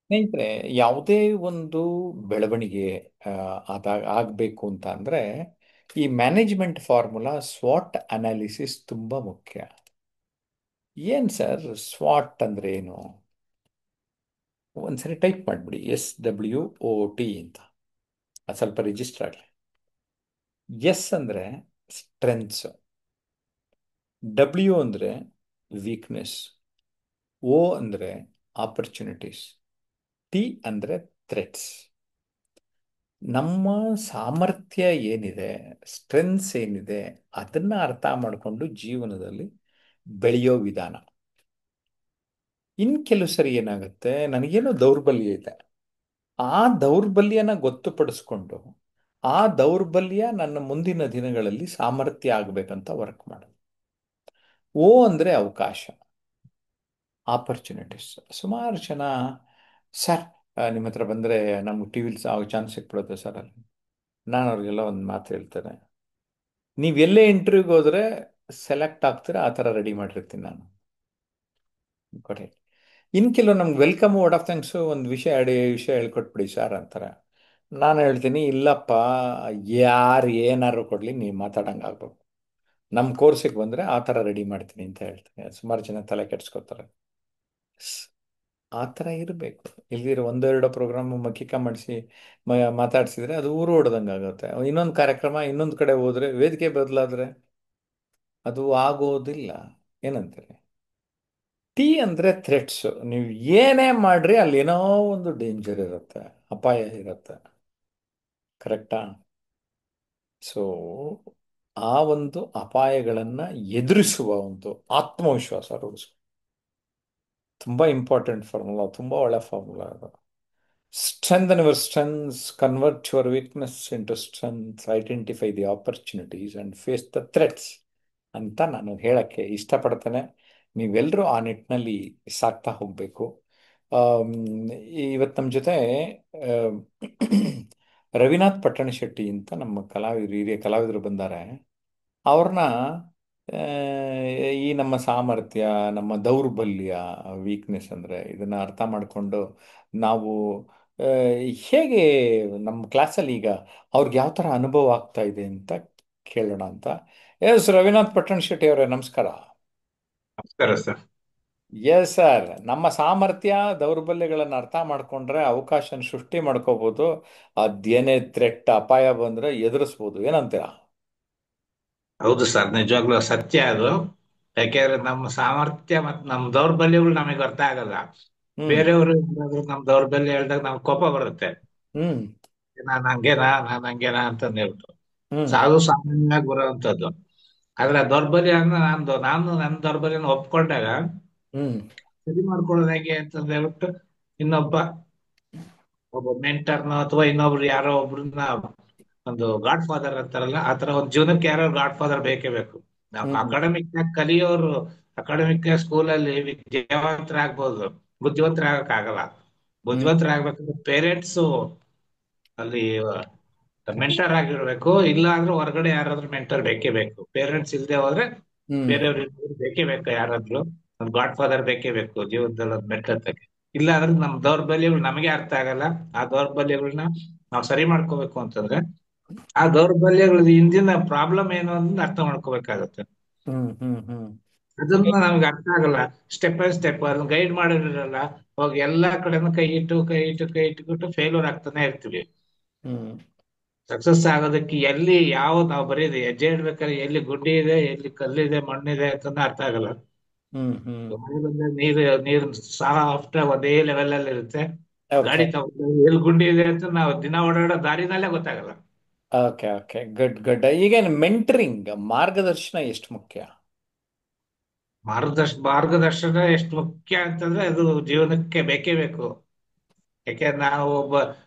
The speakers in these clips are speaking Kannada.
ಸ್ನೇಹಿತರೆ, ಯಾವುದೇ ಒಂದು ಬೆಳವಣಿಗೆ ಆ, ಆಗಬೇಕು ಅಂತ ಅಂದ್ರೆ ಈ ಮ್ಯಾನೇಜ್ಮೆಂಟ್ ಫಾರ್ಮುಲಾ ಸ್ವಾಟ್ ಅನಾಲಿಸಿಸ್ ತುಂಬಾ ಮುಖ್ಯ. ಏನ್ ಸರ್ ಸ್ವಾಟ್ ಅಂದ್ರೆ ಏನು? ಒಂದ್ಸರಿ ಟೈಪ್ ಮಾಡಿಬಿಡಿ, SWOT ಅಂತ. ಅದು ಸ್ವಲ್ಪ ರಿಜಿಸ್ಟರ್ ಆಗಲಿ. ಎಸ್ ಅಂದ್ರೆ ಸ್ಟ್ರೆಂತ್ಸ್, ಡಬ್ಲ್ಯೂ ಅಂದ್ರೆ ವೀಕ್ನೆಸ್, ಓ ಅಂದ್ರೆ ಆಪರ್ಚುನಿಟೀಸ್, ಟಿ ಅಂದ್ರೆ ಥ್ರೆಟ್ಸ್. ನಮ್ಮ ಸಾಮರ್ಥ್ಯ ಏನಿದೆ, ಸ್ಟ್ರೆಂತ್ಸ್ ಏನಿದೆ, ಅದನ್ನ ಅರ್ಥ ಮಾಡಿಕೊಂಡು ಜೀವನದಲ್ಲಿ ಬೆಳೆಯೋ ವಿಧಾನ. ಇನ್ ಕೆಲವು ಸರಿ ಏನಾಗುತ್ತೆ, ನನಗೇನೋ ದೌರ್ಬಲ್ಯ ಇದೆ, ಆ ದೌರ್ಬಲ್ಯನ ಗೊತ್ತುಪಡಿಸ್ಕೊಂಡು ಆ ದೌರ್ಬಲ್ಯ ನನ್ನ ಮುಂದಿನ ದಿನಗಳಲ್ಲಿ ಸಾಮರ್ಥ್ಯ ಆಗ್ಬೇಕಂತ ವರ್ಕ್ ಮಾಡೋದು. ಓ ಅಂದ್ರೆ ಅವಕಾಶ, ಆಪರ್ಚುನಿಟೀಸ್. ಸುಮಾರು ಜನ ಸರ್ ನಿಮ್ಮ ಹತ್ರ ಬಂದರೆ ನಮ್ಗೆ ಟಿ ವಿಲಿ ಚಾನ್ಸ್ ಸಿಕ್ಬಿಡುತ್ತೆ ಸರ್ ಅಲ್ಲಿ. ನಾನು ಅವ್ರಿಗೆಲ್ಲ ಒಂದು ಮಾತು ಹೇಳ್ತೇನೆ, ನೀವು ಎಲ್ಲೇ ಇಂಟರ್ವ್ಯೂಗೆ ಹೋದ್ರೆ ಸೆಲೆಕ್ಟ್ ಆಗ್ತೀರಾ ಆ ಥರ ರೆಡಿ ಮಾಡಿರ್ತೀನಿ ನಾನು. ಕೊಡಿ. ಇನ್ ಕೆಲವು ನಮ್ಗೆ ವೆಲ್ಕಮ್ ವರ್ಡ್ ಆಫ್ ಥ್ಯಾಂಕ್ಸು ಒಂದು ವಿಷಯ ಹೇಳ್ಕೊಟ್ಬಿಡಿ ಸರ್ ಅಂತಾರೆ. ನಾನು ಹೇಳ್ತೀನಿ, ಇಲ್ಲಪ್ಪ, ಯಾರು ಏನಾದ್ರು ಕೊಡಲಿ ನೀವು ಮಾತಾಡಂಗೆ ಆಗ್ಬೇಕು. ನಮ್ಮ ಕೋರ್ಸಿಗೆ ಬಂದರೆ ಆ ಥರ ರೆಡಿ ಮಾಡ್ತೀನಿ ಅಂತ ಹೇಳ್ತೀನಿ. ಸುಮಾರು ಜನ ತಲೆ ಕೆಡ್ಸ್ಕೊತಾರೆ. ಆ ಥರ ಇರಬೇಕು. ಇಲ್ದಿರ ಒಂದೆರಡು ಪ್ರೋಗ್ರಾಮ್ ಮಕ್ಕಿಕ ಮಾಡಿಸಿ ಮಾತಾಡ್ಸಿದ್ರೆ ಅದು ಊರು ಹೊಡೆದಂಗೆ ಆಗುತ್ತೆ. ಇನ್ನೊಂದು ಕಾರ್ಯಕ್ರಮ ಇನ್ನೊಂದು ಕಡೆ ಹೋದ್ರೆ ವೇದಿಕೆ ಬದಲಾದ್ರೆ ಅದು ಆಗೋದಿಲ್ಲ. ಏನಂತಾರೆ? ಟಿ ಅಂದ್ರೆ ಥ್ರೆಟ್ಸ್. ನೀವು ಏನೇ ಮಾಡ್ರಿ ಅಲ್ಲಿ ಏನೋ ಒಂದು ಡೇಂಜರ್ ಇರುತ್ತೆ, ಅಪಾಯ ಇರುತ್ತೆ. ಕರೆಕ್ಟಾ? ಸೊ ಆ ಒಂದು ಅಪಾಯಗಳನ್ನ ಎದುರಿಸುವ ಒಂದು ಆತ್ಮವಿಶ್ವಾಸ ರೂಢಿಸುವ ತುಂಬಾ ಇಂಪಾರ್ಟೆಂಟ್ ಫಾರ್ಮುಲಾ, ತುಂಬಾ ಒಳ್ಳೆ ಫಾರ್ಮುಲಾ ಅದು. Strengthen your strengths, convert your weakness into strength, identify the opportunities and face the threats ಅಂತ ನಾನು ಹೇಳಕ್ಕೆ ಇಷ್ಟಪಡ್ತೇನೆ. ನೀವೆಲ್ಲರೂ ಆ ನಿಟ್ಟಿನಲ್ಲಿ ಸಾಕ್ತಾ ಹೋಗಬೇಕು. ಇವತ್ತು ನಮ್ಮ ಜೊತೆ ಆಮ್, ರವಿನಾಥ್ ಪಟ್ಟಣಶೆಟ್ಟಿ ಅಂತ ನಮ್ಮ ಹಿರಿಯ ಕಲಾವಿದರು ಬಂದ್ದಾರೆ. ಅವ್ರನ್ನ ಈ ನಮ್ಮ ಸಾಮರ್ಥ್ಯ, ನಮ್ಮ ದೌರ್ಬಲ್ಯ, ವೀಕ್ನೆಸ್ ಅಂದರೆ ಇದನ್ನು ಅರ್ಥ ಮಾಡಿಕೊಂಡು ನಾವು ಆ, ಹೇಗೆ ನಮ್ಮ ಕ್ಲಾಸಲ್ಲಿ ಈಗ ಅವ್ರಿಗೆ ಯಾವ ಥರ ಅನುಭವ ಆಗ್ತಾ ಇದೆ ಅಂತ ಕೇಳೋಣ ಅಂತ. ಎಸ್ ರವಿನಾಥ್ ಪಟ್ಟಣ್ ಶೆಟ್ಟಿ ಅವರೇ, ನಮಸ್ಕಾರ. ನಮಸ್ಕಾರ ಸರ್. ಎಸ್ ಸರ್, ನಮ್ಮ ಸಾಮರ್ಥ್ಯ ದೌರ್ಬಲ್ಯಗಳನ್ನು ಅರ್ಥ ಮಾಡ್ಕೊಂಡ್ರೆ ಅವಕಾಶನ ಸೃಷ್ಟಿ ಮಾಡ್ಕೋಬೋದು. ಅದೇನೇ ಥ್ರೆಟ್ ಅಪಾಯ ಬಂದರೆ ಎದುರಿಸ್ಬೋದು. ಏನಂತೀರಾ? ಹೌದು ಸರ್, ನಿಜವಾಗ್ಲೂ ಸತ್ಯ ಅದು. ಯಾಕೆಂದ್ರೆ ನಮ್ಮ ಸಾಮರ್ಥ್ಯ ಮತ್ತು ನಮ್ಮ ದೌರ್ಬಲ್ಯಗಳು ನಮಗೆ ಅರ್ಥ ಆಗಲ್ಲ. ಹ್ಮ್. ಬೇರೆಯವರು ಏನಾದ್ರು ನಮ್ಮ ದೌರ್ಬಲ್ಯ ಹೇಳಿದಾಗ ನಮ್ಗೆ ಕೋಪ ಬರುತ್ತೆ. ಹ್ಮ್. ನಾನ್ ಹಂಗೇನಾ ಅಂತ ಹೇಳ್ಬಿಟ್ಟು ಹ್ಮ್. ಸಾಧು ಸಾಮಾನ್ಯವಾಗಿ ಬರುವಂತದ್ದು. ಆದ್ರೆ ಆ ದೌರ್ಬಲ್ಯನ ನಾನು ನನ್ನ ದೌರ್ಬಲ್ಯನ ಒಪ್ಕೊಂಡಾಗ ಹ್ಮ್. ಸರಿ ಮಾಡ್ಕೊಳ್ಳೋದು ಹೇಗೆ ಅಂತ ಹೇಳ್ಬಿಟ್ಟು ಇನ್ನೊಬ್ಬ ಒಬ್ಬ ಮೆಂಟರ್ನ ಅಥವಾ ಇನ್ನೊಬ್ರು ಯಾರೋ ಒಬ್ರನ್ನ, ಒಂದು ಗಾಡ್ ಫಾದರ್ ಅಂತಾರಲ್ಲ, ಆತರ ಒಂದು ಜೀವನಕ್ಕೆ ಯಾರೋ ಗಾಡ್ ಫಾದರ್ ಬೇಕೇ ಬೇಕು. ನಾವು ಹ್ಮ್. ಅಕಾಡೆಮಿಕ್ ನಾಗ ಕಲಿಯೋರು ಅಕಾಡೆಮಿಕ್ ಸ್ಕೂಲಲ್ಲಿ ವಿದ್ಯಾವಂತರಾಗ್ಬೋದು, ಬುದ್ಧಿವಂತರಾಗಕ್ ಆಗಲ್ಲ. ಹ್ಮ್. ಬುದ್ಧಿವಂತರಾಗ್ಬೇಕಂದ್ರೆ ಪೇರೆಂಟ್ಸ್ ಅಲ್ಲಿ ಮೆಂಟರ್ ಆಗಿರ್ಬೇಕು, ಇಲ್ಲ ಅಂದ್ರೆ ಹೊರಗಡೆ ಯಾರಾದ್ರೂ ಮೆಂಟರ್ ಬೇಕೇ ಬೇಕು. ಪೇರೆಂಟ್ಸ್ ಇಲ್ದೆ ಹೋದ್ರೆ ಹ್ಮ್. ಬೇರೆಯವ್ರು ಬೇಕೇ ಬೇಕು, ಯಾರಾದ್ರೂ ಒಂದು ಗಾಡ್ ಫಾದರ್ ಬೇಕೇ ಬೇಕು ಜೀವನದಲ್ಲಿ ಒಂದು ಮೆಂಟರ್ ತಕ್ಕೆ. ಇಲ್ಲ ಅಂದ್ರೆ ನಮ್ ದೌರ್ಬಲ್ಯಗಳು ನಮಗೆ ಅರ್ಥ ಆಗಲ್ಲ. ಆ ದೌರ್ಬಲ್ಯಗಳನ್ನ ನಾವು ಸರಿ ಮಾಡ್ಕೋಬೇಕು ಅಂತಂದ್ರೆ ಆ ದೌರ್ಬಲ್ಯಗಳ ಹಿಂದಿನ ಪ್ರಾಬ್ಲಮ್ ಏನು ಅಂತ ಅರ್ಥ ಮಾಡ್ಕೋಬೇಕಾಗತ್ತೆ. ಹ್ಮ್. ಹ್ಮ್. ಹ್ಮ್. ಅದನ್ನ ನಮ್ಗೆ ಅರ್ಥ ಆಗಲ್ಲ. ಸ್ಟೆಪ್ ಬೈ ಸ್ಟೆಪ್ ಅದನ್ನ ಗೈಡ್ ಮಾಡಿರಲ್ಲ. ಹೋಗಿ ಎಲ್ಲಾ ಕಡೆನೂ ಕೈ ಇಟ್ಟುಬಿಟ್ಟು ಫೇಲ್ಯೂರ್ ಆಗ್ತಾನೆ ಇರ್ತೀವಿ. ಹ್ಮ್. ಸಕ್ಸಸ್ ಆಗೋದಕ್ಕೆ ಎಲ್ಲಿ ಯಾವ ನಾವು ಬರೀದೆ ಹೆಜ್ಜೆ ಇಡ್ಬೇಕಾದ್ರೆ ಎಲ್ಲಿ ಗುಡ್ಡಿ ಇದೆ, ಎಲ್ಲಿ ಕಲ್ಲಿದೆ, ಮಣ್ಣಿದೆ ಅಂತ ಅರ್ಥ ಆಗಲ್ಲ. ಹ್ಮ್. ಹ್ಮ್. ಮಳೆ ಬಂದಾಗ ನೀರು ಸಾಫ್ಟ್ ಒಂದೇ ಲೆವೆಲ್ ಅಲ್ಲಿ ಇರುತ್ತೆ. ಓಕೆ. ಗಾಡಿ ತಗೊಂಡು ಎಲ್ಲಿ ಗುಂಡಿ ಇದೆ ಅಂತ ನಾವು ದಿನ ಓಡಾಡೋ ದಾರಿನಲ್ಲೇ ಗೊತ್ತಾಗಲ್ಲ. ಓಕೆ. ಓಕೆ. Good good. ಈಗೇನು ಮೆಂಟರಿಂಗ್ ಮಾರ್ಗದರ್ಶನ ಎಷ್ಟು ಮುಖ್ಯ? ಮಾರ್ಗದರ್ಶನ ಎಷ್ಟು ಮುಖ್ಯ ಅಂತಂದ್ರೆ ಅದು ಜೀವನಕ್ಕೆ ಬೇಕೇ ಬೇಕು. ಯಾಕೆಂದ್ರೆ ನಾವು ಒಬ್ಬ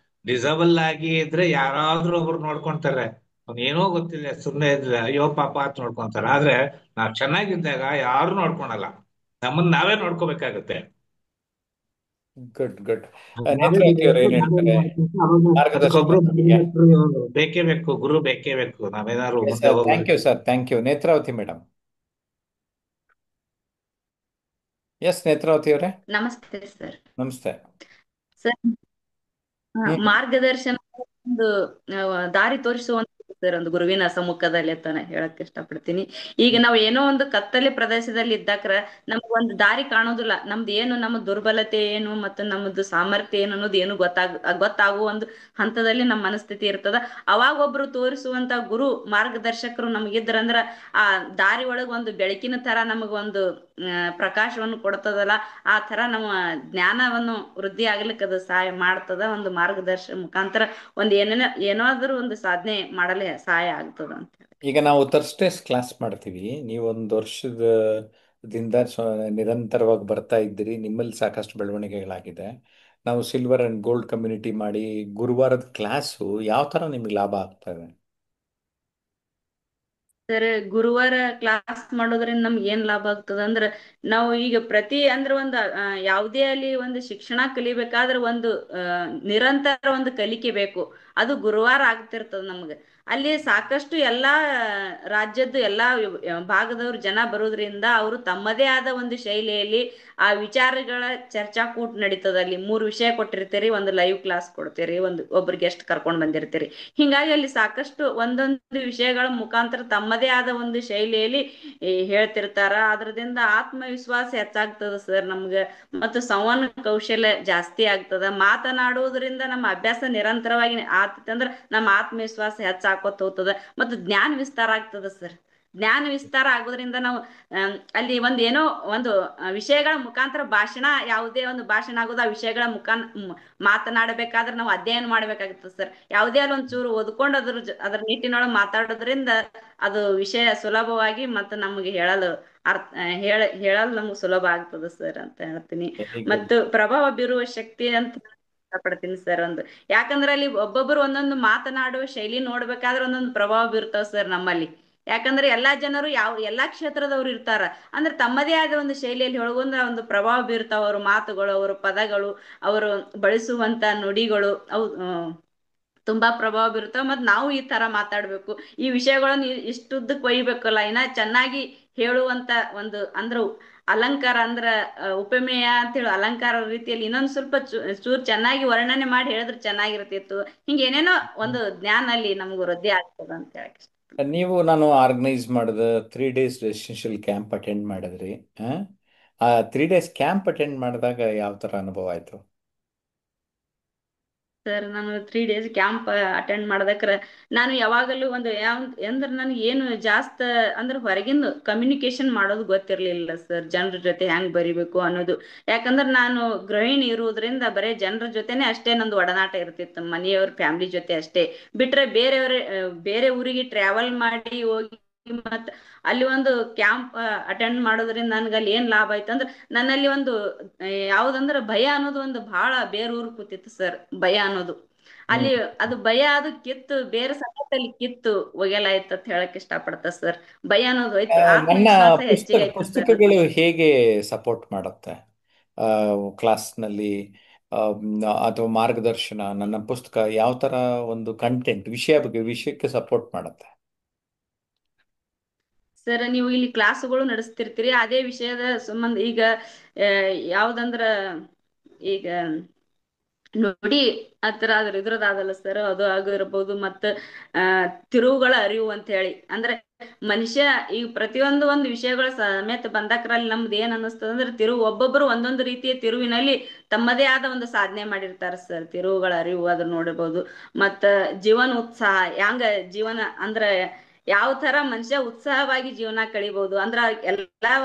ಡಿಸಬಲ್ ಆಗಿ ಇದ್ರೆ ಯಾರಾದ್ರೂ ಒಬ್ರು ನೋಡ್ಕೊಂತಾರೆ. ಅವ್ನ್ ಏನೋ ಗೊತ್ತಿಲ್ಲ ಸುಮ್ಮನೆ ಇದ್ರೆ ಅಯ್ಯೋ ಪಾಪ ಅಂತ ನೋಡ್ಕೊಂತಾರೆ. ಆದ್ರೆ ನಾವ್ ಚೆನ್ನಾಗಿದ್ದಾಗ ಯಾರು ನೋಡ್ಕೊಳಲ್ಲ, ನಮ್ಮನ್ನ ನಾವೇ ನೋಡ್ಕೋಬೇಕಾಗತ್ತೆ. Good good. ನಾವೇ ನೇತ್ರಾವತಿ ಅವರು ದುಡಿಬೇಕು, ಏನ್ ನಾವೇ ಹೇಳ್ತಾರೆ ಮಾಡ್ಬೇಕು. ಅವಾಗ ಮಾರ್ಗದರ್ಶನದ ಅದಕ್ಕೊಬ್ರು ಬಗ್ಗೆ? ಬೇಕೇ ಬೇಕು, ಗುರು ಬೇಕೇ ಬೇಕು ನಾವೇನಾದ್ರು ಎಸ್ ಮುಂದೆ ಸರ್, ಥ್ಯಾಂಕ್ ಯು ಹೋಗ್ಬೇಕು. Sir, thank you. Netravati madam. Yes Netravati ಅವರೇ, ನಮಸ್ತೆ ಸರ್. ನಮಸ್ತೆ. ಸರ್, ಹ್ಮ್. ಮಾರ್ಗದರ್ಶನ ಒಂದು ದಾರಿ ತೋರಿಸುವಂತ ಸರ್, ಒಂದು ಗುರುವಿನ ಸಮ್ಮುಖದಲ್ಲಿ ಅಂತ ನಾ ಹೇಳಕ್ ಇಷ್ಟಪಡ್ತೀನಿ. ಈಗ ನಾವ್ ಏನೋ ಒಂದು ಕತ್ತಲೆ ಪ್ರದೇಶದಲ್ಲಿ ಇದ್ದಾಕ್ರ ನಮ್ಗ್ ಒಂದು ದಾರಿ ಕಾಣೋದಿಲ್ಲ. ನಮ್ದು ಏನು, ನಮ್ಮ ದುರ್ಬಲತೆ ಏನು ಮತ್ತು ನಮ್ದು ಸಾಮರ್ಥ್ಯ ಏನು ಅನ್ನೋದು ಏನು ಗೊತ್ತಾಗುವ ಒಂದು ಹಂತದಲ್ಲಿ ನಮ್ಮ ಮನಸ್ಥಿತಿ ಇರ್ತದ. ಅವಾಗ ಒಬ್ರು ತೋರಿಸುವಂತ ಗುರು ಮಾರ್ಗದರ್ಶಕರು ನಮಗಿದ್ರಂದ್ರ ಆ ದಾರಿ ಒಳಗ್ ಒಂದು ಬೆಳಕಿನ ತರ ನಮಗ್ ಒಂದು ಪ್ರಕಾಶವನ್ನು ಕೊಡ್ತದಲ್ಲ, ಆ ತರ ನಮ್ಮ ಜ್ಞಾನವನ್ನು ವೃದ್ಧಿ ಆಗ್ಲಿಕ್ಕೆ ಅದು ಸಹಾಯ ಮಾಡ್ತದ. ಒಂದು ಮಾರ್ಗದರ್ಶನ ಮುಖಾಂತರ ಒಂದ್ ಏನಾದ್ರೂ ಒಂದು ಸಾಧನೆ ಮಾಡಲು ಸಹಾಯ ಆಗ್ತದ ಅಂತ ಹೇಳಿ. ಈಗ ನಾವು ಥರ್ಸ್ಡೇಸ್ ಕ್ಲಾಸ್ ಮಾಡ್ತೀವಿ. ನೀವು ಒಂದು ವರ್ಷದ ದಿಂದ ನಿರಂತರವಾಗಿ ಬರ್ತಾ ಇದ್ದೀರಿ, ನಿಮ್ಮಲ್ಲಿ ಸಾಕಷ್ಟು ಬೆಳವಣಿಗೆಗಳಾಗಿದೆ. ನಾವು ಸಿಲ್ವರ್ ಅಂಡ್ ಗೋಲ್ಡ್ ಕಮ್ಯುನಿಟಿ ಮಾಡಿ ಗುರುವಾರದ ಕ್ಲಾಸು ಯಾವ ಥರ ನಿಮಗೆ ಲಾಭ ಆಗ್ತದೆ? ಸರ್, ಗುರುವಾರ ಕ್ಲಾಸ್ ಮಾಡೋದ್ರಿಂದ ನಮ್ಗೆ ಏನ್ ಲಾಭ ಆಗ್ತದ ಅಂದ್ರ, ನಾವು ಈಗ ಪ್ರತಿ ಅಂದ್ರ ಒಂದು ಯಾವುದೇ ಅಲ್ಲಿ ಒಂದು ಶಿಕ್ಷಣ ಕಲಿಬೇಕಾದ್ರೆ ಒಂದು ನಿರಂತರ ಒಂದು ಕಲಿಕೆ ಬೇಕು. ಅದು ಗುರುವಾರ ಆಗ್ತಿರ್ತದ ನಮ್ಗೆ. ಅಲ್ಲಿ ಸಾಕಷ್ಟು ಎಲ್ಲಾ ರಾಜ್ಯದ್ದು ಎಲ್ಲಾ ಭಾಗದವ್ರು ಜನ ಬರೋದ್ರಿಂದ ಅವರು ತಮ್ಮದೇ ಆದ ಒಂದು ಶೈಲಿಯಲ್ಲಿ ಆ ವಿಚಾರಗಳ ಚರ್ಚಾಕೂಟ ನಡೀತದ. ಅಲ್ಲಿ 3 ವಿಷಯ ಕೊಟ್ಟಿರ್ತೀರಿ, ಒಂದು ಲೈವ್ ಕ್ಲಾಸ್ ಕೊಡ್ತೀರಿ, ಒಬ್ರು ಗೆಸ್ಟ್ ಕರ್ಕೊಂಡ್ ಬಂದಿರ್ತೀರಿ. ಹಿಂಗಾಗಿ ಅಲ್ಲಿ ಸಾಕಷ್ಟು ಒಂದೊಂದು ವಿಷಯಗಳ ಮುಖಾಂತರ ತಮ್ಮದೇ ಆದ ಒಂದು ಶೈಲಿಯಲ್ಲಿ ಹೇಳ್ತಿರ್ತಾರ. ಅದ್ರದಿಂದ ಆತ್ಮವಿಶ್ವಾಸ ಹೆಚ್ಚಾಗ್ತದ ಸರ್ ನಮ್ಗೆ, ಮತ್ತು ಸಂವಹನ ಕೌಶಲ್ಯ ಜಾಸ್ತಿ ಆಗ್ತದ. ಮಾತನಾಡುವುದರಿಂದ ನಮ್ಮ ಅಭ್ಯಾಸ ನಿರಂತರವಾಗಿ ಆತಂದ್ರ ನಮ್ಮ ಆತ್ಮವಿಶ್ವಾಸ ಹೆಚ್ಚಾಕೋತ ಹೋಗ್ತದ, ಮತ್ತು ಜ್ಞಾನ ವಿಸ್ತಾರ ಆಗ್ತದ ಸರ್. ಜ್ಞಾನ ವಿಸ್ತಾರ ಆಗೋದ್ರಿಂದ ನಾವು ಅಲ್ಲಿ ಒಂದ್ ಏನೋ ಒಂದು ವಿಷಯಗಳ ಮುಖಾಂತರ ಭಾಷಣ, ಯಾವುದೇ ಒಂದು ಭಾಷಣ ಆಗೋದು ಆ ವಿಷಯಗಳ ಮಾತನಾಡಬೇಕಾದ್ರೆ ನಾವು ಅಧ್ಯಯನ ಮಾಡ್ಬೇಕಾಗುತ್ತೆ ಸರ್. ಯಾವುದೇ ಅಲ್ಲಿ ಒಂಚೂರು ಓದ್ಕೊಂಡು ಅದ್ರ ನಿಟ್ಟಿನೊಳಗೆ ಮಾತಾಡೋದ್ರಿಂದ ಅದು ವಿಷಯ ಸುಲಭವಾಗಿ ಮತ್ತು ನಮಗೆ ಹೇಳಲು ನಮ್ಗೆ ಸುಲಭ ಆಗ್ತದೆ ಸರ್ ಅಂತ ಹೇಳ್ತೀನಿ. Very good. ಮತ್ತು ಪ್ರಭಾವ ಬೀರುವ ಶಕ್ತಿ ಅಂತ ಇಷ್ಟಪಡ್ತೀನಿ ಸರ್. ಯಾಕಂದ್ರೆ ಅಲ್ಲಿ ಒಬ್ಬೊಬ್ಬರು ಒಂದೊಂದು ಮಾತನಾಡುವ ಶೈಲಿ ನೋಡ್ಬೇಕಾದ್ರೆ ಒಂದೊಂದು ಪ್ರಭಾವ ಬೀರ್ತಾವ ಸರ್ ನಮ್ಮಲ್ಲಿ. ಯಾಕಂದ್ರೆ ಎಲ್ಲಾ ಜನರು ಎಲ್ಲಾ ಕ್ಷೇತ್ರದವ್ರು ಇರ್ತಾರ. ಅಂದ್ರೆ ತಮ್ಮದೇ ಆದ ಒಂದು ಶೈಲಿಯಲ್ಲಿ ಒಳಗೊಂದ್ರ ಒಂದು ಪ್ರಭಾವ ಬೀರ್ತಾವ. ಅವ್ರ ಮಾತುಗಳು, ಅವರ ಪದಗಳು, ಅವರು ಬಳಸುವಂತ ನುಡಿಗಳು, ಅವು ತುಂಬಾ ಪ್ರಭಾವ ಬೀರುತ್ತಾವ. ಮತ್ ನಾವು ಈ ತರ ಮಾತಾಡ್ಬೇಕು, ಈ ವಿಷಯಗಳನ್ನು ಇಷ್ಟುದ್ದಕ್ಕೆ ಒಯ್ಬೇಕಲ್ಲ, ಇನ್ನ ಚೆನ್ನಾಗಿ ಹೇಳುವಂತ ಒಂದು ಅಂದ್ರ ಅಲಂಕಾರ ಅಂದ್ರ ಉಪಮೇಯ ಅಂತ ಹೇಳಿ ಅಲಂಕಾರ ರೀತಿಯಲ್ಲಿ ಇನ್ನೊಂದ್ ಸ್ವಲ್ಪ ಚೂರ್ ಚೆನ್ನಾಗಿ ವರ್ಣನೆ ಮಾಡಿ ಹೇಳಿದ್ರೆ ಚೆನ್ನಾಗಿರ್ತಿತ್ತು. ಹಿಂಗ ಏನೇನೋ ಒಂದು ಜ್ಞಾನ ಅಲ್ಲಿ ನಮ್ಗೆ ವೃದ್ಧಿ ಆಗ್ತದ ಅಂತ ಹೇಳಕ್ ಇಷ್ಟ. ನೀವು ನಾನು ಆರ್ಗನೈಸ್ ಮಾಡಿದ 3 ಡೇಸ್ ರೆಸಿಡೆನ್ಷಿಯಲ್ ಕ್ಯಾಂಪ್ ಅಟೆಂಡ್ ಮಾಡಿದ್ರಿ. ಆ ಆ 3 ಡೇಸ್ ಕ್ಯಾಂಪ್ ಅಟೆಂಡ್ ಮಾಡಿದಾಗ ಯಾವ ಥರ ಅನುಭವ ಆಯಿತು? ಸರ್, ನಾನು 3 ಡೇಸ್ ಕ್ಯಾಂಪ್ ಅಟೆಂಡ್ ಮಾಡ್ದಕ್ರ ನಾನು ಯಾವಾಗಲೂ ಒಂದು ಅಂದ್ರೆ ನನಗೆ ಏನು ಜಾಸ್ತ ಅಂದ್ರೆ ಹೊರಗಿಂದ ಕಮ್ಯುನಿಕೇಶನ್ ಮಾಡೋದು ಗೊತ್ತಿರ್ಲಿಲ್ಲ ಸರ್. ಜನರ ಜೊತೆ ಹೆಂಗ್ ಬರಿಬೇಕು ಅನ್ನೋದು. ಯಾಕಂದ್ರೆ ನಾನು ಗೃಹಿಣಿ ಇರುವುದರಿಂದ ಬರೇ ಜನರ ಜೊತೆನೆ ಅಷ್ಟೇ ನಂದು ಒಡನಾಟ ಇರ್ತಿತ್ತು, ಮನೆಯವ್ರ ಫ್ಯಾಮಿಲಿ ಜೊತೆ ಅಷ್ಟೇ. ಬಿಟ್ರೆ ಬೇರೆ ಊರಿಗೆ ಟ್ರಾವೆಲ್ ಮಾಡಿ ಹೋಗಿ ಮತ್ ಅಲ್ಲಿ ಒಂದು ಕ್ಯಾಂಪ್ ಅಟೆಂಡ್ ಮಾಡೋದ್ರಿಂದ ನನ್ಗೆ ಅಲ್ಲಿ ಏನ್ ಲಾಭ ಆಯ್ತು ಅಂದ್ರೆ, ನನ್ನಲ್ಲಿ ಒಂದು ಯಾವ್ದಂದ್ರ ಭಯ ಅನ್ನೋದು ಒಂದು ಬಹಳ ಬೇರೂರ್ ಕೂತಿತ್ತು ಸರ್. ಭಯ ಅನ್ನೋದು ಅಲ್ಲಿ, ಹ್ಮ್. ಅದು ಭಯ ಅದು ಕಿತ್ತು ಬೇರೆ ಸಂಗತಿಯಲ್ಲಿ ಕಿತ್ತು ಒಗೆಲಾಯ್ತು ಅಂತ ಹೇಳಕ್ ಇಷ್ಟಪಡ್ತ ಸರ್. ಭಯ ಅನ್ನೋದು ಆ, ಹೋಯ್ತು, ನನ್ನ ಆತ್ಮವಿಶ್ವಾಸ ಹೆಚ್ಚಿಗೆ ಆಯ್ತು ಸರ್. ಪುಸ್ತಕಗಳು ಹೇಗೆ ಸಪೋರ್ಟ್ ಮಾಡುತ್ತೆ ಕ್ಲಾಸ್ನಲ್ಲಿ, ಅಥವಾ ಮಾರ್ಗದರ್ಶನ, ನನ್ನ ಪುಸ್ತಕ ಯಾವ ಥರ ಒಂದು ಕಂಟೆಂಟ್ ವಿಷಯಕ್ಕೆ ಸಪೋರ್ಟ್ ಮಾಡುತ್ತೆ? ಸರ್, ನೀವು ಇಲ್ಲಿ ಕ್ಲಾಸುಗಳು ನಡೆಸ್ತಿರ್ತೀರಿ, ಅದೇ ವಿಷಯದ ಸಂಬಂಧ ಈಗ ಆ, ಯಾವ್ದಂದ್ರ ಈಗ ನೋಡಿ ಹತ್ರ ಅದ್ರ ಇದ್ರದಾದಲ್ಲ ಸರ್, ಅದು ಆಗಿರ್ಬೋದು. ಮತ್ತ ಆ ತಿರುವುಗಳ ಅರಿವು ಅಂತ ಹೇಳಿ ಅಂದ್ರೆ ಮನುಷ್ಯ ಈಗ ಪ್ರತಿಯೊಂದು ಒಂದು ವಿಷಯಗಳ ಸಮೇತ ಬಂದಾಕ್ರಲ್ಲಿ ನಮ್ದು ಏನ್ ಅನ್ನಿಸ್ತದ ಅಂದ್ರೆ, ಒಬ್ಬೊಬ್ರು ಒಂದೊಂದು ರೀತಿಯ ತಿರುವಿನಲ್ಲಿ ತಮ್ಮದೇ ಆದ ಒಂದು ಸಾಧನೆ ಮಾಡಿರ್ತಾರೆ ಸರ್. ತಿರುವುಗಳ ಅರಿವು ಅದನ್ನ ನೋಡಬಹುದು. ಮತ್ತ ಜೀವನ ಉತ್ಸಾಹ, ಹೆಂಗ ಜೀವನ ಅಂದ್ರೆ ಯಾವ ತರ ಮನುಷ್ಯ ಉತ್ಸಾಹವಾಗಿ ಜೀವನ ಕಳಿಬಹುದು ಅಂದ್ರ,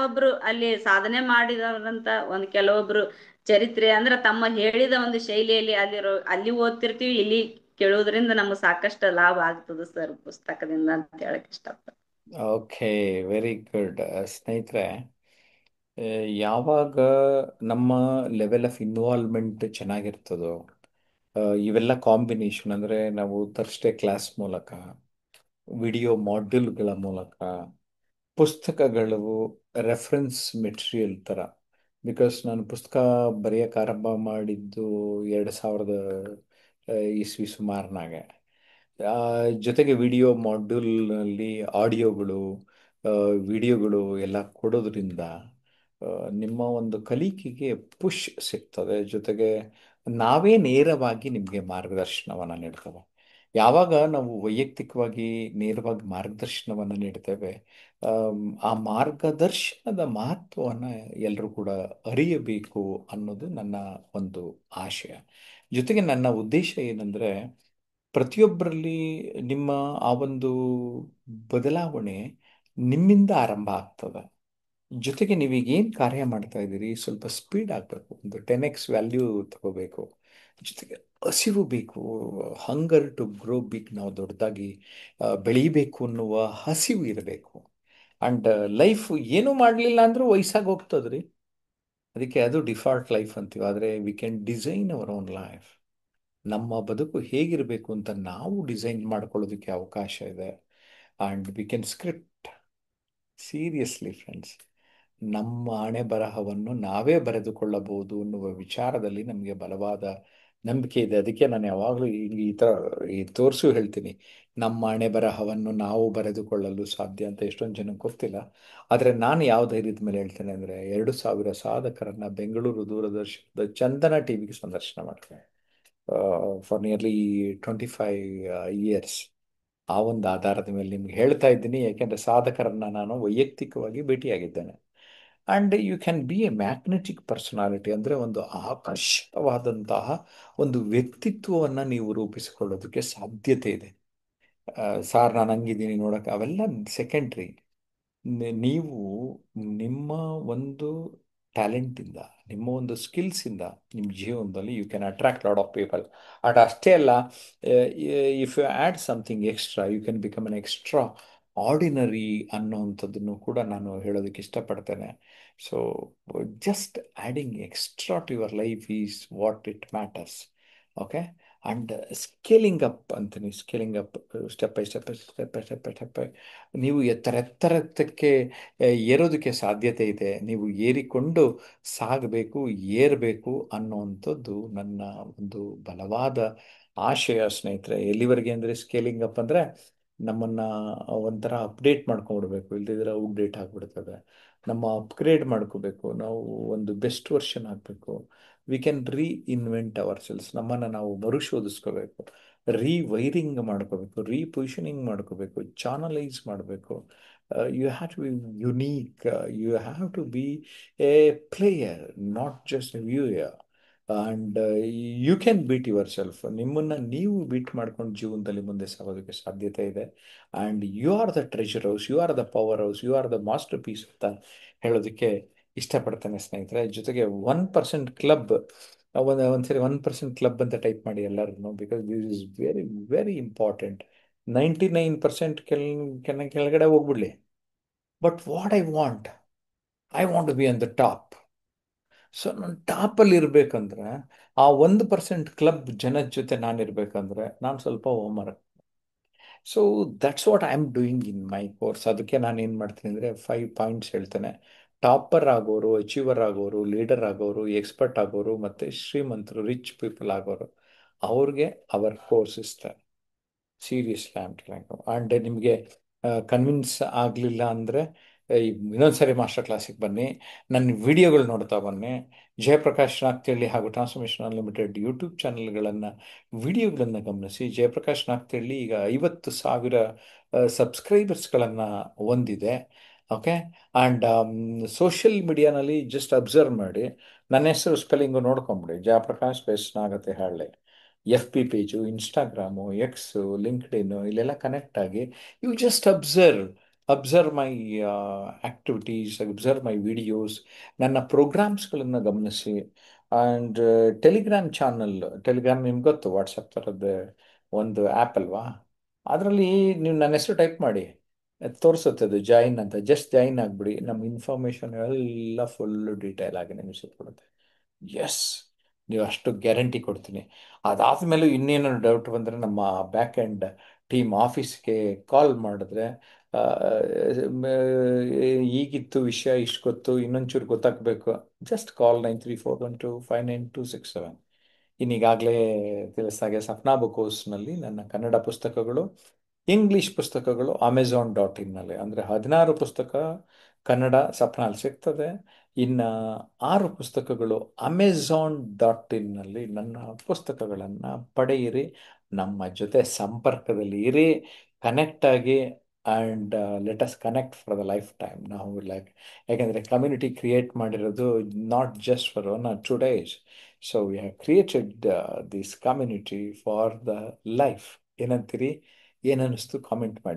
ಒಬ್ರು ಅಲ್ಲಿ ಸಾಧನೆ ಮಾಡಿದವರಂತ ಒಂದ್ ಕೆಲವೊಬ್ರು ಚರಿತ್ರೆ ಅಂದ್ರೆ ತಮ್ಮ ಹೇಳಿದ ಒಂದು ಶೈಲಿಯಲ್ಲಿ ಅಲ್ಲಿ ಓದ್ತಿರ್ತೀವಿ, ಇಲ್ಲಿ ಕೇಳುವುದರಿಂದ ನಮ್ಗೆ ಸಾಕಷ್ಟು ಲಾಭ ಆಗ್ತದೆ ಸರ್ ಪುಸ್ತಕದಿಂದ ಅಂತ ಹೇಳಕ್ ಇಷ್ಟಪಡ್ತೀನಿ. Okay, very good. ಸ್ನೇಹಿತರೆ, ಆ, ಯಾವಾಗ ನಮ್ಮ ಲೆವೆಲ್ ಆಫ್ ಇನ್ವಾಲ್ವ್ಮೆಂಟ್ ಚೆನ್ನಾಗಿರ್ತದೋ, ಇವೆಲ್ಲ ಕಾಂಬಿನೇಷನ್ ಅಂದರೆ ನಾವು ಥರ್ಸ್ಡೇ ಕ್ಲಾಸ್ ಮೂಲಕ, ವಿಡಿಯೋ ಮಾಡ್ಯೂಲ್ಗಳ ಮೂಲಕ, ಪುಸ್ತಕಗಳು ರೆಫರೆನ್ಸ್ ಮೆಟೀರಿಯಲ್ ಥರ. ಬಿಕಾಸ್ ನಾನು ಪುಸ್ತಕ ಬರೆಯೋಕೆ ಆರಂಭ ಮಾಡಿದ್ದು 2000 ಇಸ್ವಿ ಸುಮಾರಿನಾಗೆ. ಆ, ಜೊತೆಗೆ ವಿಡಿಯೋ ಮಾಡ್ಯೂಲ್ನಲ್ಲಿ ಆಡಿಯೋಗಳು, ವಿಡಿಯೋಗಳು ಎಲ್ಲ ಕೊಡೋದ್ರಿಂದ ನಿಮ್ಮ ಒಂದು ಕಲಿಕೆಗೆ ಪುಷ್ ಸಿಗ್ತದೆ. ಜೊತೆಗೆ ನಾವೇ ನೇರವಾಗಿ ನಿಮಗೆ ಮಾರ್ಗದರ್ಶನವನ್ನು ನೀಡ್ತೇವೆ. ಯಾವಾಗ ನಾವು ವೈಯಕ್ತಿಕವಾಗಿ ನೇರವಾಗಿ ಮಾರ್ಗದರ್ಶನವನ್ನು ನೀಡ್ತೇವೆ, ಆ ಮಾರ್ಗದರ್ಶನದ ಮಹತ್ವವನ್ನು ಎಲ್ಲರೂ ಕೂಡ ಅರಿಯಬೇಕು ಅನ್ನೋದು ನನ್ನ ಒಂದು ಆಶಯ. ಜೊತೆಗೆ ನನ್ನ ಉದ್ದೇಶ ಏನಂದರೆ, ಪ್ರತಿಯೊಬ್ಬರಲ್ಲಿ ನಿಮ್ಮ ಆ ಒಂದು ಬದಲಾವಣೆ ನಿಮ್ಮಿಂದ ಆರಂಭ ಆಗ್ತದೆ. ಜೊತೆಗೆ ನೀವೀಗ ಏನು ಕಾರ್ಯ ಮಾಡ್ತಾ ಇದ್ದೀರಿ, ಸ್ವಲ್ಪ ಸ್ಪೀಡ್ ಆಗಬೇಕು, ಒಂದು 10x ವ್ಯಾಲ್ಯೂ ತಗೋಬೇಕು. ಜೊತೆಗೆ ಹಸಿವು ಬೇಕು, ಹಂಗರ್ ಟು ಗ್ರೋ ಬಿಗ್, ನಾವು ದೊಡ್ಡದಾಗಿ ಬೆಳೀಬೇಕು ಅನ್ನುವ ಹಸಿವು ಇರಬೇಕು. ಆ್ಯಂಡ್ ಲೈಫ್ ಏನೂ ಮಾಡಲಿಲ್ಲ ಅಂದರೂ ವಯಸ್ಸಾಗಿ ಹೋಗ್ತದ್ರಿ. ಅದಕ್ಕೆ ಅದು ಡಿಫಾಲ್ಟ್ ಲೈಫ್ ಅಂತೀವಿ. ಆದರೆ we can design our own life. ನಮ್ಮ ಬದುಕು ಹೇಗಿರಬೇಕು ಅಂತ ನಾವು ಡಿಸೈನ್ ಮಾಡ್ಕೊಳ್ಳೋದಕ್ಕೆ ಅವಕಾಶ ಇದೆ. And we can script. Seriously friends, ನಮ್ಮ ಹಣೆ ಬರಹವನ್ನು ನಾವೇ ಬರೆದುಕೊಳ್ಳಬಹುದು ಅನ್ನುವ ವಿಚಾರದಲ್ಲಿ ನಮಗೆ ಬಲವಾದ ನಂಬಿಕೆ ಇದೆ. ಅದಕ್ಕೆ ನಾನು ಯಾವಾಗಲೂ ಈ ಥರ ತೋರಿಸು ಹೇಳ್ತೀನಿ, ನಮ್ಮ ಹಣೆ ಬರಹವನ್ನು ನಾವು ಬರೆದುಕೊಳ್ಳಲು ಸಾಧ್ಯ ಅಂತ ಎಷ್ಟೊಂದು ಜನಕ್ಕೆ ಗೊತ್ತಿಲ್ಲ. ಆದರೆ ನಾನು ಯಾವ ಧೈರ್ಯದ ಮೇಲೆ ಹೇಳ್ತೇನೆ ಅಂದರೆ, 2,000 ಸಾಧಕರನ್ನು ಬೆಂಗಳೂರು ದೂರದರ್ಶನದ ಚಂದನ ಟಿ ವಿಗೆ ಸಂದರ್ಶನ ಮಾಡ್ತೇನೆ ಫಾರ್ ನಿಯರ್ಲಿ 25 ಇಯರ್ಸ್. ಆ ಒಂದು ಆಧಾರದ ಮೇಲೆ ನಿಮ್ಗೆ ಹೇಳ್ತಾ ಇದ್ದೀನಿ, ಯಾಕೆಂದರೆ ಸಾಧಕರನ್ನು ನಾನು ವೈಯಕ್ತಿಕವಾಗಿ ಭೇಟಿಯಾಗಿದ್ದೇನೆ. And you can be A magnetic personality, ಅಂದರೆ ಒಂದು ಆಕರ್ಷಕವಾದಂತಹ ಒಂದು ವ್ಯಕ್ತಿತ್ವವನ್ನು ನೀವು ರೂಪಿಸಿಕೊಳ್ಳೋದಕ್ಕೆ ಸಾಧ್ಯತೆ ಇದೆ. ಸಾರ್ ನಾನು ಹಂಗಿದ್ದೀನಿ ನೋಡೋಕೆ, ಅವೆಲ್ಲ ಸೆಕೆಂಡ್ರಿ. ನೀವು ನಿಮ್ಮ ಒಂದು ಟ್ಯಾಲೆಂಟಿಂದ, ನಿಮ್ಮ ಒಂದು ಸ್ಕಿಲ್ಸಿಂದ ನಿಮ್ಮ ಜೀವನದಲ್ಲಿ you can attract lot of people. And ಅಷ್ಟೇ ಅಲ್ಲ, if you add something extra you can become an extra ordinary ಅನ್ನೋವಂಥದ್ದನ್ನು ಕೂಡ ನಾನು ಹೇಳೋದಕ್ಕೆ ಇಷ್ಟಪಡ್ತೇನೆ. So just adding extra to your life is what it matters. Okay. And scaling up ಅಂತೀನಿ, scaling up, step by step step by step by step by ನೀವು ಎತ್ತರಕ್ಕೆ ಏರೋದಕ್ಕೆ ಸಾಧ್ಯತೆ ಇದೆ. ನೀವು ಏರಿಕೊಂಡು ಸಾಗಬೇಕು, ಏರಬೇಕು ಅನ್ನೋವಂಥದ್ದು ನನ್ನ ಒಂದು ಬಲವಾದ ಆಶಯ ಸ್ನೇಹಿತರೆ. ಎಲ್ಲಿವರೆಗೆ ಅಂದರೆ, ಸ್ಕೇಲಿಂಗ್ ಅಪ್ ಅಂದರೆ ನಮ್ಮನ್ನು ಒಂಥರ ಅಪ್ಡೇಟ್ ಮಾಡ್ಕೊಂಡ್ಬಿಡ್ಬೇಕು, ಇಲ್ಲದಿದ್ದರೆ ಔಟ್ಡೇಟ್ ಆಗಿಬಿಡ್ತದೆ. ನಮ್ಮ ಅಪ್ಗ್ರೇಡ್ ಮಾಡ್ಕೋಬೇಕು, ನಾವು ಒಂದು ಬೆಸ್ಟ್ ವರ್ಷನ್ ಆಗಬೇಕು. We can invent our selves, ನಮ್ಮನ್ನು ನಾವು ಮರುಶೋಧಿಸ್ಕೋಬೇಕು, ವೈರಿಂಗ್ ಮಾಡ್ಕೋಬೇಕು, ರೀಪೊಸಿಷನಿಂಗ್ ಮಾಡ್ಕೋಬೇಕು, ಚಾನಲೈಸ್ ಮಾಡಬೇಕು. You have to B unique, you have to B A player, not just A ವ್ಯೂಯರ್. And you can beet your self. ನಿಮ್ಮನ್ನು ನೀವು ಬೀಟ್ ಮಾಡ್ಕೊಂಡು ಜೀವನದಲ್ಲಿ ಮುಂದೆ ಸಾಗೋದಕ್ಕೆ ಸಾಧ್ಯತೆ ಇದೆ. And you are the treasure house, you are the power house, you are the master piece ಅಂತ ಹೇಳೋದಕ್ಕೆ ಇಷ್ಟಪಡ್ತೇನೆ ಸ್ನೇಹಿತರೆ. ಜೊತೆಗೆ 1% ಕ್ಲಬ್, ಒಂದ್ಸರಿ 1% ಕ್ಲಬ್ ಅಂತ ಟೈಪ್ ಮಾಡಿ ಎಲ್ಲರೂ, because this is very very important. 99% ಕೆಳಗಡೆ ಹೋಗ್ಬಿಡ್ಲಿ, but what I want to B on the top. So ನಾನು ಟಾಪಲ್ಲಿ ಇರಬೇಕಂದ್ರೆ, ಆ 1% ಕ್ಲಬ್ ಜನದ ಜೊತೆ ನಾನು ಇರಬೇಕಂದ್ರೆ ನಾನು ಸ್ವಲ್ಪ homework. So that's what I am doing in my course. ಅದಕ್ಕೆ ನಾನು ಏನು ಮಾಡ್ತೀನಿ ಅಂದರೆ 5 ಪಾಯಿಂಟ್ಸ್ ಹೇಳ್ತೇನೆ. ಟಾಪರ್ ಆಗೋರು, ಅಚೀವರ್ ಆಗೋರು, ಲೀಡರ್ ಆಗೋರು, ಎಕ್ಸ್ಪರ್ಟ್ ಆಗೋರು ಮತ್ತು ಶ್ರೀಮಂತರು, ರಿಚ್ ಪೀಪಲ್ ಆಗೋರು, ಅವ್ರಿಗೆ hour course ಇಸ್ತಾರೆ. Seriously I am telling you. And ನಿಮಗೆ ಕನ್ವಿನ್ಸ್ ಆಗಲಿಲ್ಲ ಅಂದರೆ ಇನ್ನೊಂದ್ಸರಿ ಮಾಸ್ಟರ್ ಕ್ಲಾಸಿಗೆ ಬನ್ನಿ, ನನ್ನ ವಿಡಿಯೋಗಳು ನೋಡ್ತಾ ಬನ್ನಿ. ಜಯಪ್ರಕಾಶ್ ನಾಗ್ತಿಹಳ್ಳಿ ಹಾಗೂ ಟ್ರಾನ್ಸ್ಫಾರ್ಮೇಷನ್ ಅನ್ಲಿಮಿಟೆಡ್ ಯೂಟ್ಯೂಬ್ ಚಾನಲ್ಗಳನ್ನು, ವಿಡಿಯೋಗಳನ್ನು ಗಮನಿಸಿ. ಜಯಪ್ರಕಾಶ್ ನಾಗ್ತಿಹಳ್ಳಿ ಈಗ 50,000 ಸಬ್ಸ್ಕ್ರೈಬರ್ಸ್ಗಳನ್ನು ಹೊಂದಿದೆ. Okay. And social ಮೀಡಿಯಾನಲ್ಲಿ just observe ಮಾಡಿ, ನನ್ನ ಹೆಸರು spelling ನೋಡ್ಕೊಂಬಿಡಿ, Jayaprakash Nagathihalli. FB page, Instagram, x, ಲಿಂಕ್ಡ್ಇನ್ನು, ಇಲ್ಲೆಲ್ಲ ಕನೆಕ್ಟ್ ಆಗಿ you just observe my activities, observe my videos, ನನ್ನ ಪ್ರೋಗ್ರಾಮ್ಸ್ಗಳನ್ನು ಗಮನಿಸಿ. ಆ್ಯಂಡ್ ಟೆಲಿಗ್ರಾಮ್ ನಿಮ್ಗೆ ಗೊತ್ತು, ವಾಟ್ಸಪ್ ಥರದ್ದು ಒಂದು ಆ್ಯಪ್ ಅಲ್ವಾ, ಅದರಲ್ಲಿ ನೀವು ನನ್ನ ಹೆಸರು ಟೈಪ್ ಮಾಡಿ, ತೋರಿಸುತ್ತೆ ಅದು ಜಾಯಿನ್ ಅಂತ. ಜಸ್ಟ್ ಜಾಯಿನ್ ಆಗಿಬಿಡಿ, ನಮ್ಮ ಇನ್ಫಾರ್ಮೇಷನ್ ಎಲ್ಲ ಫುಲ್ಲು ಡೀಟೇಲ್ ಆಗಿ ನಿಮಗೆ ಸಿಕ್ಬಿಡುತ್ತೆ. ಎಸ್, ನೀವು ಅಷ್ಟು ಗ್ಯಾರಂಟಿ ಕೊಡ್ತೀನಿ. ಅದಾದಮೇಲೆ ಇನ್ನೇನಾದ್ರು ಡೌಟ್ ಬಂದರೆ ನಮ್ಮ ಬ್ಯಾಕ್ ಎಂಡ್ ಟೀಮ್ ಆಫೀಸ್ಗೆ ಕಾಲ್ ಮಾಡಿದ್ರೆ, ಆ, ಈಗಿತ್ತು ವಿಷಯ, ಇಷ್ಟು ಗೊತ್ತು, ಇನ್ನೊಂಚೂರು ಗೊತ್ತಾಗಬೇಕು, ಜಸ್ಟ್ ಕಾಲ್ 9341259267. ಇನ್ನೀಗಾಗಲೇ ತಿಳಿಸಾಗೆ ಸಪ್ನಾ ಬುಕ್ ಹೌಸ್ನಲ್ಲಿ ನನ್ನ ಕನ್ನಡ ಪುಸ್ತಕಗಳು, ಇಂಗ್ಲೀಷ್ ಪುಸ್ತಕಗಳು Amazon.in ಅಂದರೆ 16 ಪುಸ್ತಕ ಕನ್ನಡ ಸಪ್ನಲ್ಲಿ ಸಿಗ್ತದೆ. ಇನ್ನು 6 ಪುಸ್ತಕಗಳು Amazon.in ನನ್ನ ಪುಸ್ತಕಗಳನ್ನು ಪಡೆಯಿರಿ, ನಮ್ಮ ಜೊತೆ ಸಂಪರ್ಕದಲ್ಲಿ ಇರಿ, ಕನೆಕ್ಟ್ ಆಗಿ, and let us connect for the life time. ನಾವು ಯಾಕೆಂದರೆ ಕಮ್ಯುನಿಟಿ ಕ್ರಿಯೇಟ್ ಮಾಡಿರೋದು not just for 1 or 2 days. So we have created this community for the life. ಏನಂತೀರಿ? ಏನನ್ನಿಸ್ತು ಕಾಮೆಂಟ್ ಮಾಡಿ.